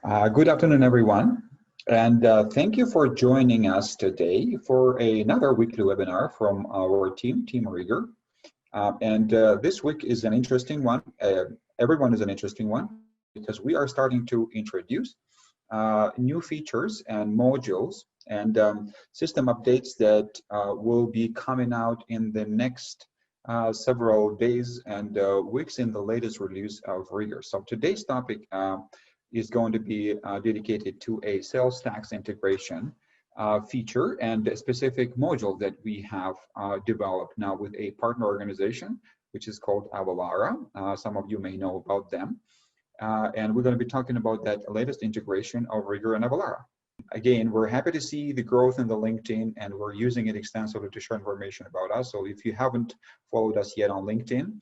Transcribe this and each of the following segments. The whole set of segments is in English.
Good afternoon, everyone. And thank you for joining us today for another weekly webinar from our team, Team RigER. This week is an interesting one. Everyone is an interesting one because we are starting to introduce new features and modules and system updates that will be coming out in the next several days and weeks in the latest release of RigER. So today's topic is going to be dedicated to a sales tax integration feature and a specific module that we have developed now with a partner organization, which is called Avalara. Some of you may know about them. And we're going to be talking about that latest integration of RigER and Avalara. Again, we're happy to see the growth in the LinkedIn, and we're using it extensively to share information about us. So if you haven't followed us yet on LinkedIn,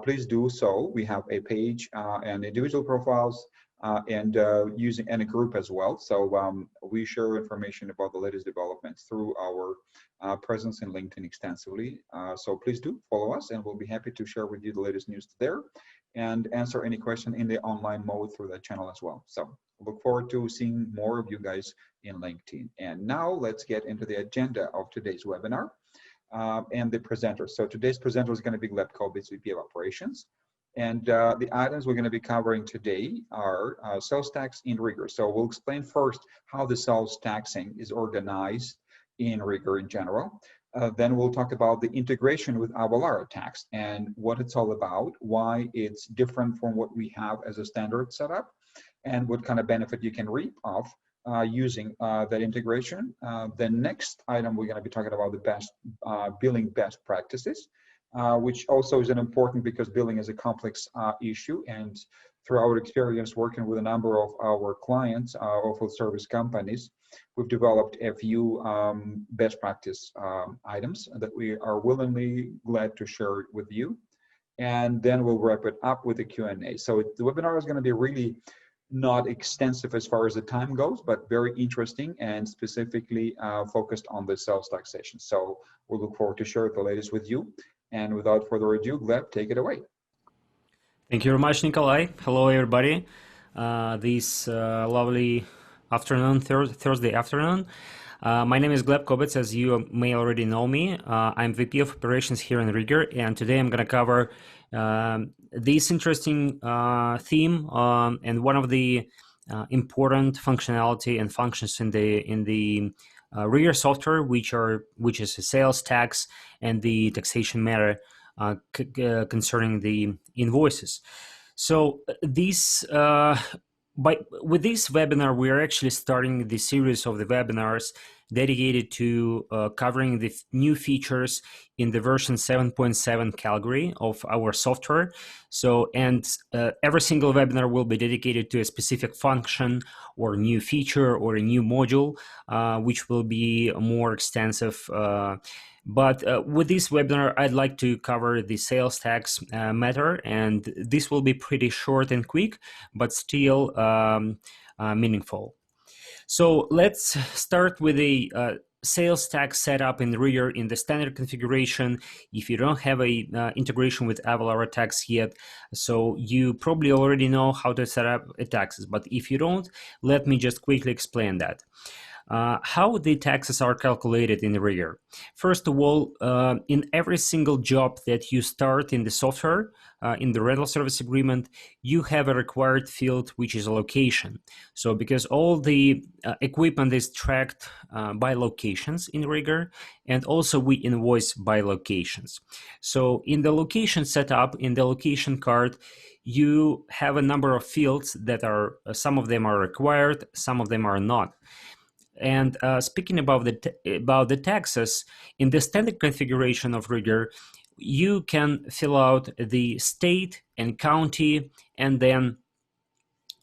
please do so. We have a page and individual profiles and using a group as well. So we share information about the latest developments through our presence in LinkedIn extensively. So please do follow us, and we'll be happy to share with you the latest news there and answer any question in the online mode through that channel as well. So look forward to seeing more of you guys in LinkedIn. And now let's get into the agenda of today's webinar and the presenters. So today's presenter is going to be Gleb Kobits, VP of Operations. And the items we're going to be covering today are sales tax in RigER. So we'll explain first how the sales taxing is organized in RigER in general. Then we'll talk about the integration with Avalara Tax and what it's all about, why it's different from what we have as a standard setup, and what kind of benefit you can reap off using that integration. The next item we're going to be talking about the best billing best practices. Which also is an important because billing is a complex issue, and through our experience working with a number of our clients, oilfield service companies, we've developed a few best practice items that we are willingly glad to share with you. And then we'll wrap it up with a Q&A. So the webinar is going to be really not extensive as far as the time goes, but very interesting and specifically focused on the sales taxation. So we'll look forward to share the latest with you. And without further ado, Gleb, take it away. Thank you very much, Nikolai. Hello, everybody. This lovely afternoon, Thursday afternoon. My name is Gleb Kobits, as you may already know me. I'm VP of Operations here in RigER, and today I'm going to cover this interesting theme and one of the important functionality and functions in the RigER software, which is a sales tax and the taxation matter concerning the invoices. So with this webinar, we are actually starting the series of the webinars dedicated to covering the new features in the version 7.7 category of our software. So, and every single webinar will be dedicated to a specific function or new feature or a new module, which will be more extensive. But with this webinar, I'd like to cover the sales tax matter, and this will be pretty short and quick, but still meaningful. So let's start with the sales tax setup in RigER in the standard configuration. If you don't have a integration with Avalara Tax yet, so you probably already know how to set up taxes. But if you don't, let me just quickly explain that. How the taxes are calculated in RigER. First of all, in every single job that you start in the software, in the rental service agreement, you have a required field, which is a location. So because all the equipment is tracked by locations in RigER, and also we invoice by locations. So in the location setup, in the location card, you have a number of fields that are, some of them are required, some of them are not. And speaking about the taxes, in the standard configuration of RigER, you can fill out the state and county and then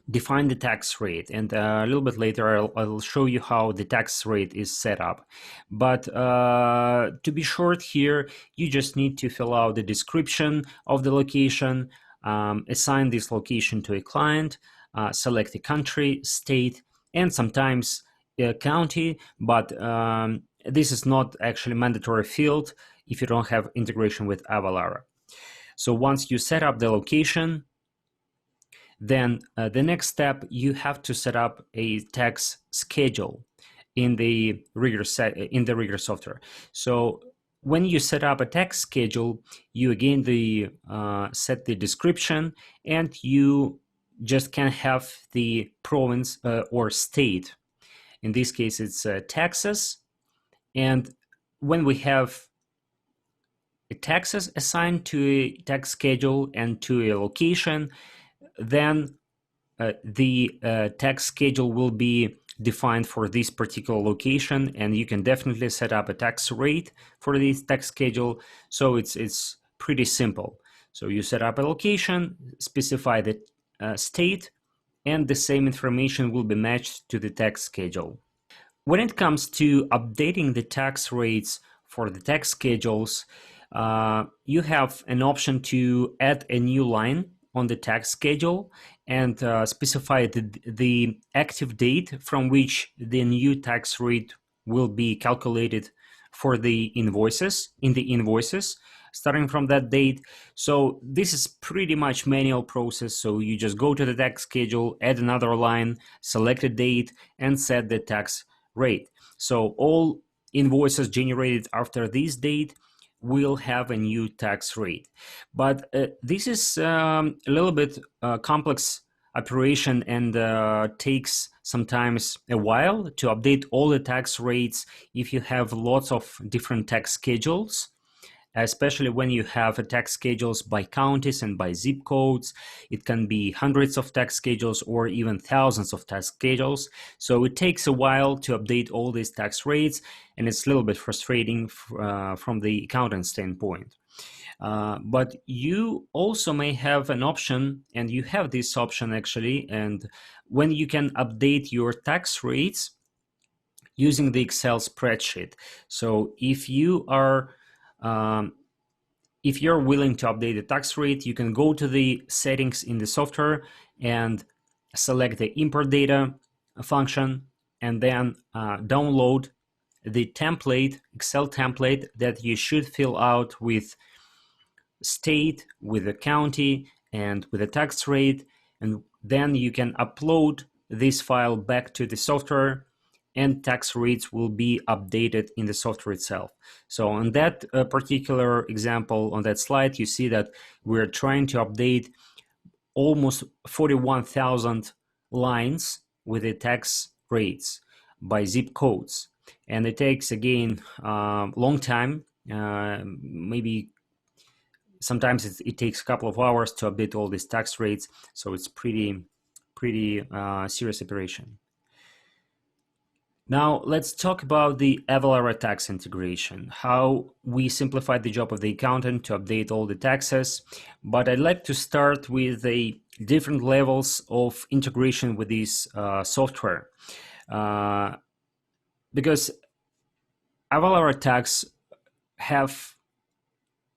define the tax rate. And a little bit later, I'll show you how the tax rate is set up. But to be short here, you just need to fill out the description of the location, assign this location to a client, select a country, state, and sometimes county, but this is not actually mandatory field if you don't have integration with Avalara. So once you set up the location, Then the next step, you have to set up a tax schedule in the RigER software. So when you set up a tax schedule, you again set the description, and you just can have the province or state. In this case, it's Texas. And when we have taxes assigned to a tax schedule and to a location, then the tax schedule will be defined for this particular location, and you can definitely set up a tax rate for this tax schedule. So it's pretty simple. So you set up a location, specify the state, and the same information will be matched to the tax schedule. When it comes to updating the tax rates for the tax schedules, you have an option to add a new line on the tax schedule and specify the active date from which the new tax rate will be calculated for the invoices, starting from that date. So this is pretty much manual process. So you just go to the tax schedule, add another line, select a date, and set the tax rate. So all invoices generated after this date will have a new tax rate. But this is a little bit complex operation, and takes sometimes a while to update all the tax rates if you have lots of different tax schedules, especially when you have tax schedules by counties and by zip codes. It can be hundreds of tax schedules or even thousands of tax schedules. So it takes a while to update all these tax rates, and it's a little bit frustrating from the accountant standpoint. But you also may have an option, and you have this option actually, and when you can update your tax rates using the Excel spreadsheet. So if you're willing to update the tax rate, you can go to the settings in the software and select the import data function, and then download the template, Excel template that you should fill out with state, with the county, and with the tax rate. And then you can upload this file back to the software, and tax rates will be updated in the software itself. So on that particular example, on that slide, you see that we're trying to update almost 41,000 lines with the tax rates by zip codes. And it takes, again, long time, maybe sometimes it takes a couple of hours to update all these tax rates. So it's pretty serious operation. Now let's talk about the Avalara Tax Integration, how we simplified the job of the accountant to update all the taxes. But I'd like to start with the different levels of integration with this software, because Avalara Tax have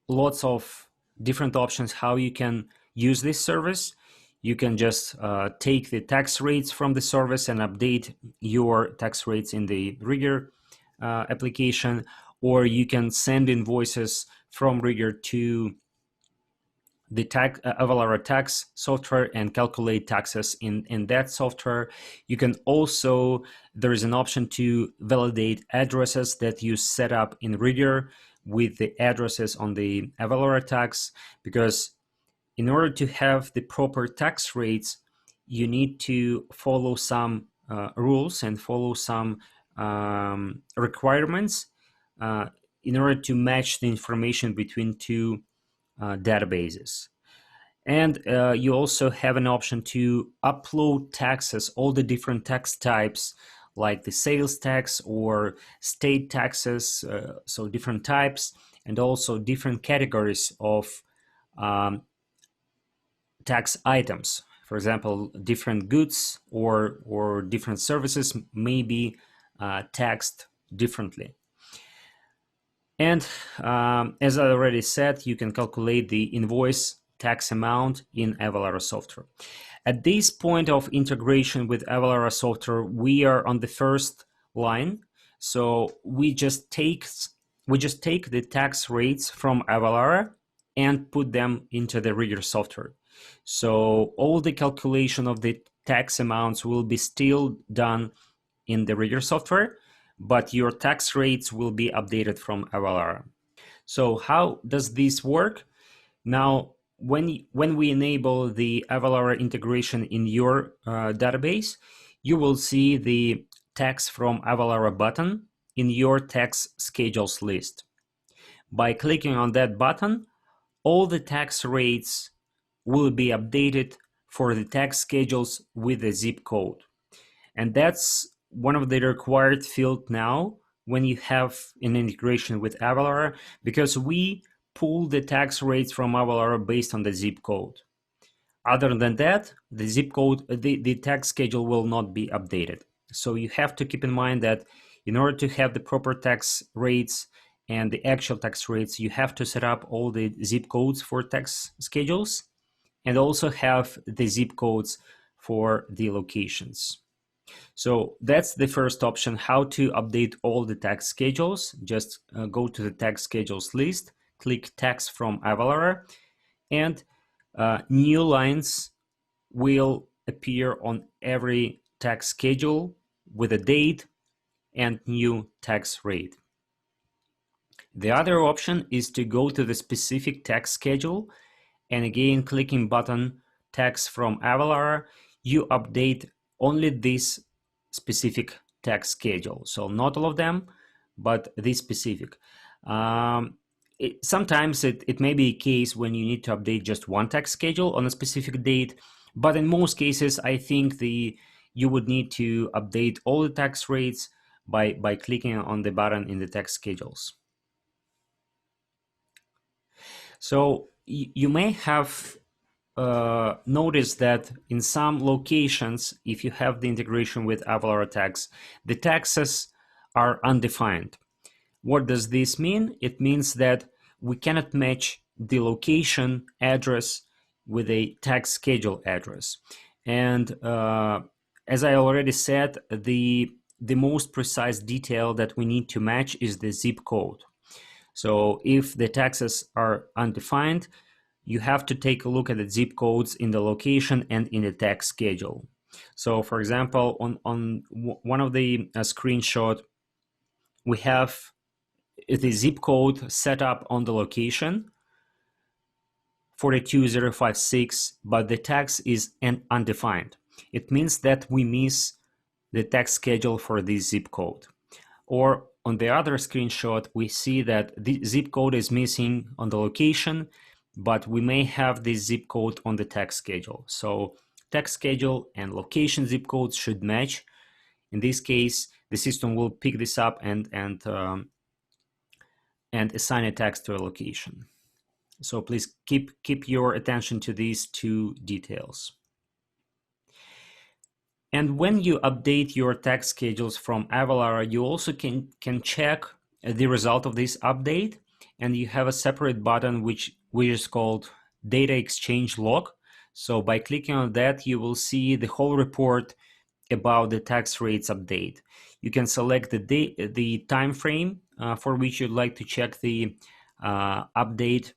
lots of different options how you can use this service. You can just take the tax rates from the service and update your tax rates in the RigER application, or you can send invoices from RigER to the Avalara Tax software and calculate taxes in that software. You can also, there is an option to validate addresses that you set up in RigER with the addresses on the Avalara Tax, because in order to have the proper tax rates, you need to follow some rules and follow some requirements in order to match the information between two databases. And you also have an option to upload taxes, all the different tax types, like the sales tax or state taxes, so different types, and also different categories of tax items. For example, different goods or different services may be taxed differently. And as I already said, you can calculate the invoice tax amount in Avalara software. At this point of integration with Avalara software, we are on the first line. So we just take the tax rates from Avalara and put them into the RigER software. So all the calculation of the tax amounts will be still done in the RigER software, but your tax rates will be updated from Avalara. So how does this work? Now, when we enable the Avalara integration in your database, you will see the tax from Avalara button in your tax schedules list. By clicking on that button, all the tax rates will be updated for the tax schedules with the zip code. And that's one of the required fields now when you have an integration with Avalara, because we pull the tax rates from Avalara based on the zip code. Other than that, the zip code, the tax schedule will not be updated. So you have to keep in mind that in order to have the proper tax rates and the actual tax rates, you have to set up all the zip codes for tax schedules and also have the zip codes for the locations. So that's the first option, how to update all the tax schedules. Just go to the tax schedules list, click tax from Avalara, and new lines will appear on every tax schedule with a date and new tax rate. The other option is to go to the specific tax schedule, and again, clicking button tax from Avalara, you update only this specific tax schedule. So not all of them, but this specific. Sometimes it may be a case when you need to update just one tax schedule on a specific date, but in most cases, I think you would need to update all the tax rates by clicking on the button in the tax schedules. So you may have noticed that in some locations, if you have the integration with Avalara Tax, the taxes are undefined. What does this mean? It means that we cannot match the location address with a tax schedule address. And as I already said, the most precise detail that we need to match is the zip code. So if the taxes are undefined, you have to take a look at the zip codes in the location and in the tax schedule. So for example, on one of the screenshot, we have the zip code set up on the location 42056, but the tax is undefined. It means that we miss the tax schedule for this zip code. Or on the other screenshot, we see that the zip code is missing on the location, but we may have this zip code on the tax schedule. So tax schedule and location zip codes should match. In this case, the system will pick this up and assign a tax to a location. So please keep your attention to these two details. And when you update your tax schedules from Avalara, you also can check the result of this update, and you have a separate button which is called Data Exchange Log. So by clicking on that, you will see the whole report about the tax rates update. You can select the time frame for which you'd like to check the update,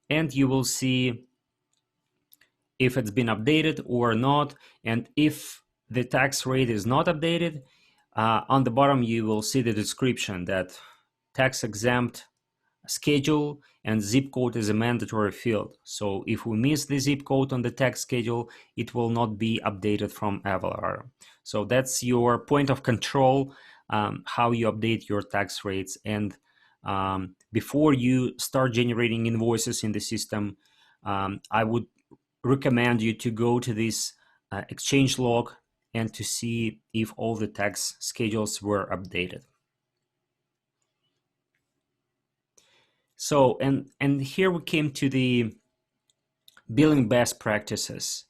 and you will see if it's been updated or not. And if the tax rate is not updated, on the bottom you will see the description that tax exempt schedule and zip code is a mandatory field. So if we miss the zip code on the tax schedule, it will not be updated from Avalara. So that's your point of control, how you update your tax rates. And before you start generating invoices in the system, I would recommend you to go to this exchange log and to see if all the tax schedules were updated. So, and here we came to the billing best practices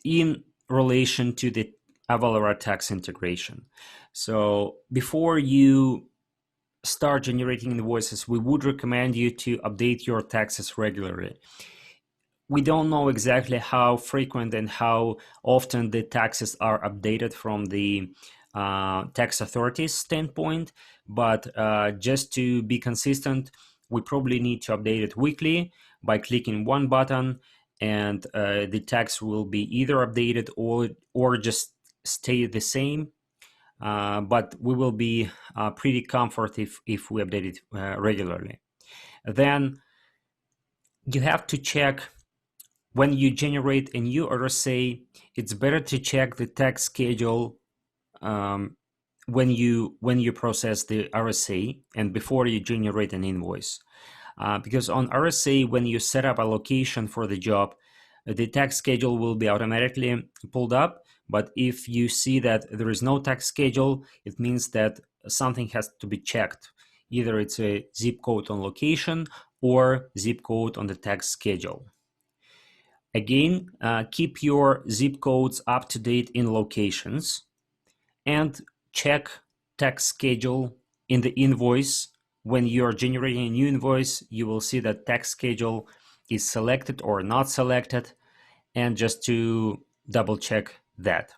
in relation to the Avalara Tax Integration. So before you start generating invoices, we would recommend you to update your taxes regularly. We don't know exactly how frequent and how often the taxes are updated from the tax authorities standpoint, but just to be consistent, we probably need to update it weekly by clicking one button and the tax will be either updated or just stay the same. But we will be pretty comfortable if we update it regularly. Then you have to check when you generate a new RSA. It's better to check the tax schedule when you process the RSA and before you generate an invoice. Because on RSA, when you set up a location for the job, the tax schedule will be automatically pulled up. But if you see that there is no tax schedule, it means that something has to be checked. Either it's a zip code on location or zip code on the tax schedule. Again, keep your zip codes up to date in locations and check tax schedule in the invoice. When you're generating a new invoice, you will see that tax schedule is selected or not selected, and just to double check that.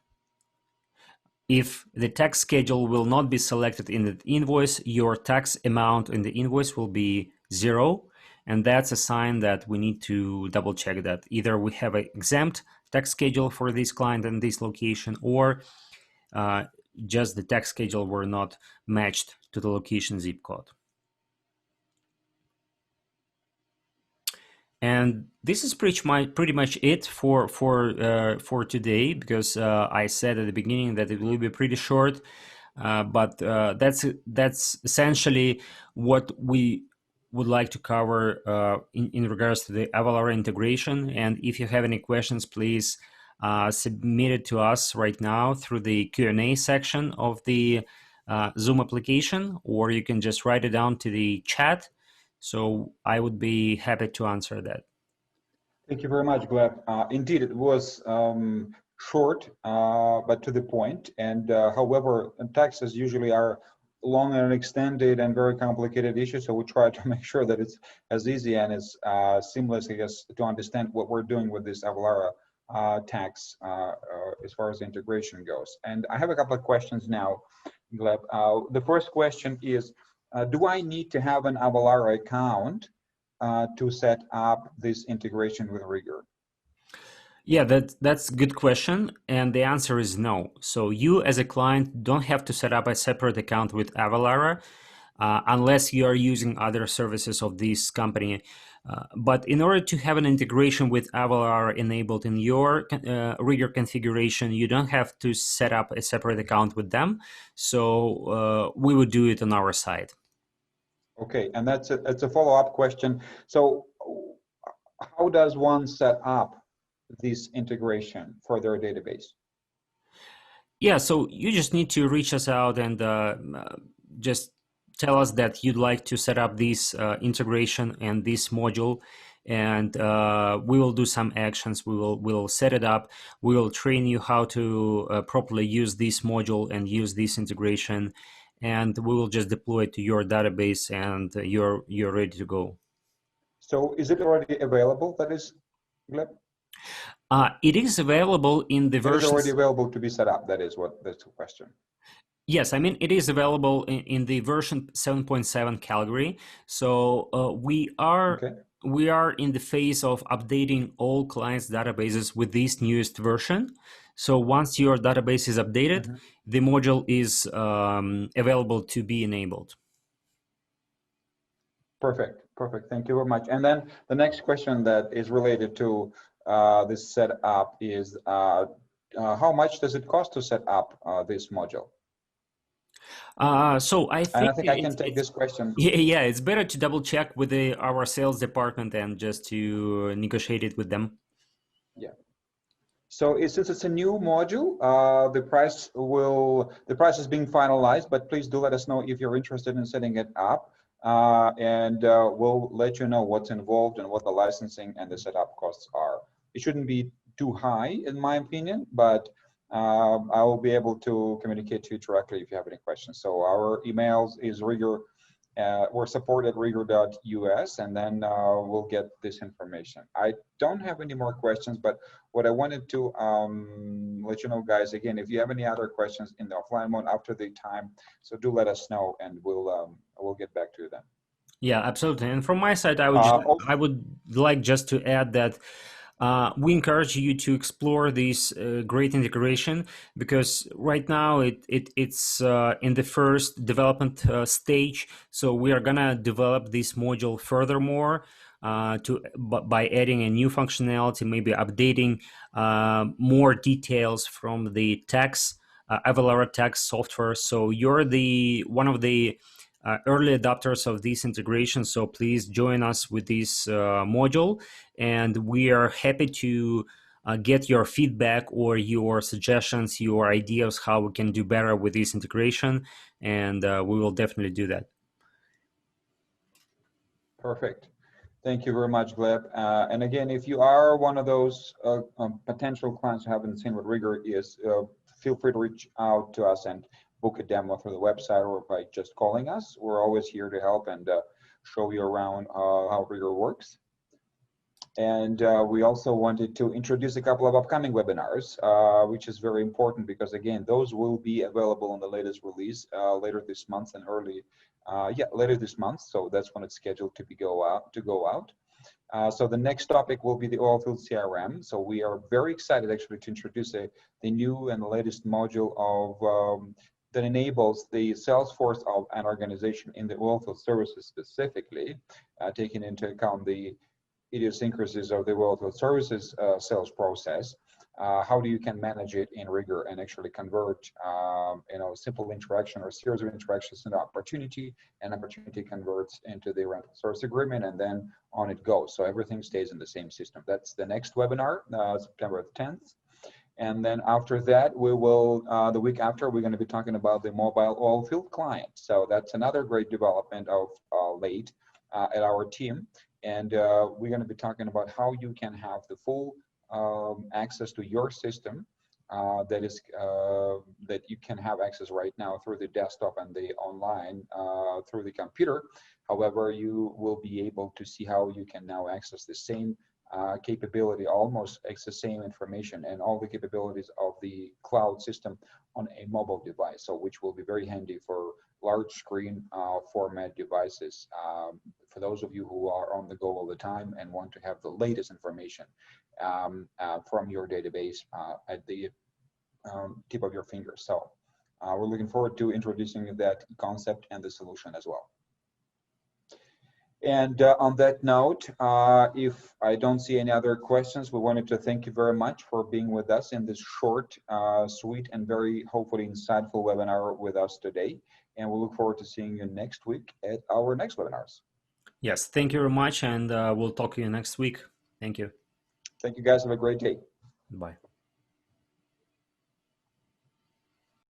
If the tax schedule will not be selected in the invoice, your tax amount in the invoice will be 0, and that's a sign that we need to double check that either we have an exempt tax schedule for this client and this location, or just the tax schedule were not matched to the location zip code. And this is pretty much it for today, because I said at the beginning that it will be pretty short, but that's essentially what we would like to cover in regards to the Avalara integration. And if you have any questions, please submit it to us right now through the Q&A section of the Zoom application, or you can just write it down to the chat. So I would be happy to answer that. Thank you very much, Gleb. Indeed, it was short, but to the point. And however, taxes usually are long and extended and very complicated issues. So we try to make sure that it's as easy and as seamless, I guess, to understand what we're doing with this Avalara tax as far as integration goes. And I have a couple of questions now, Gleb. The first question is, do I need to have an Avalara account to set up this integration with RigER? Yeah, that's a good question, and the answer is no. So you as a client don't have to set up a separate account with Avalara unless you are using other services of this company. But in order to have an integration with Avalara enabled in your RigER configuration, you don't have to set up a separate account with them. So we would do it on our side. Okay, and that's a follow-up question. So how does one set up this integration for their database? Yeah, so you just need to reach us out and just tell us that you'd like to set up this integration and this module, and we will do some actions. We'll set it up. We will train you how to properly use this module and use this integration, and we will just deploy it to your database, and you're ready to go. So is it already available? That is, Gleb? It is available in the version. It is already available to be set up. That's the question. Yes, I mean, it is available in the version 7.7 category. So we are in the phase of updating all clients' databases with this newest version. So once your database is updated, the module is available to be enabled. Perfect. Thank you very much. And then the next question that is related to this setup is how much does it cost to set up this module? So I think I can take this question. Yeah, it's better to double check with our sales department and just to negotiate it with them. Yeah. So since it's a new module, the price is being finalized, but please do let us know if you're interested in setting it up, and we'll let you know what's involved and what the licensing and the setup costs are. It shouldn't be too high, in my opinion, but I will be able to communicate to you directly if you have any questions. So our emails is RigER, or support@rigger.us, and then we'll get this information. I don't have any more questions, but what I wanted to let you know, guys, again, if you have any other questions in the offline mode after the time, so do let us know, and we'll get back to you then. Yeah, absolutely. And from my side, I would like just to add that We encourage you to explore this great integration, because right now it's in the first development stage. So we are gonna develop this module furthermore by adding a new functionality, maybe updating more details from the tax Avalara tax software. So you're one of the early adopters of this integration. So please join us with this module, and we are happy to get your feedback or your suggestions, your ideas how we can do better with this integration, and we will definitely do that. Perfect. Thank you very much, Gleb. And again, if you are one of those potential clients who haven't seen what RigER is, feel free to reach out to us and book a demo through the website or by just calling us. We're always here to help and show you around how RigER works. And we also wanted to introduce a couple of upcoming webinars, which is very important because, again, those will be available in the latest release later this month and later this month. So that's when it's scheduled to go out. So the next topic will be the Oilfield CRM. So we are very excited actually to introduce the new and the latest module of that enables the Salesforce of an organization in the oilfield services specifically, taking into account the idiosyncrasies of the oilfield services sales process. How do you can manage it in RigER and actually convert simple interaction or series of interactions into opportunity, and opportunity converts into the rental service agreement, and then on it goes. So everything stays in the same system. That's the next webinar, September 10th. And then after that, we will, the week after, we're going to be talking about the mobile oilfield client. So that's another great development of late at our team. And we're going to be talking about how you can have the full access to your system that you can have access right now through the desktop and the online through the computer. However, you will be able to see how you can now access the same capability, almost the same information and all the capabilities of the cloud system on a mobile device, so which will be very handy for large screen format devices for those of you who are on the go all the time and want to have the latest information from your database at the tip of your finger. So we're looking forward to introducing that concept and the solution as well. And on that note, if I don't see any other questions, we wanted to thank you very much for being with us in this short, sweet, and very hopefully insightful webinar with us today. And we look forward to seeing you next week at our next webinars. Yes, thank you very much, and we'll talk to you next week. Thank you. Thank you, guys. Have a great day. Bye.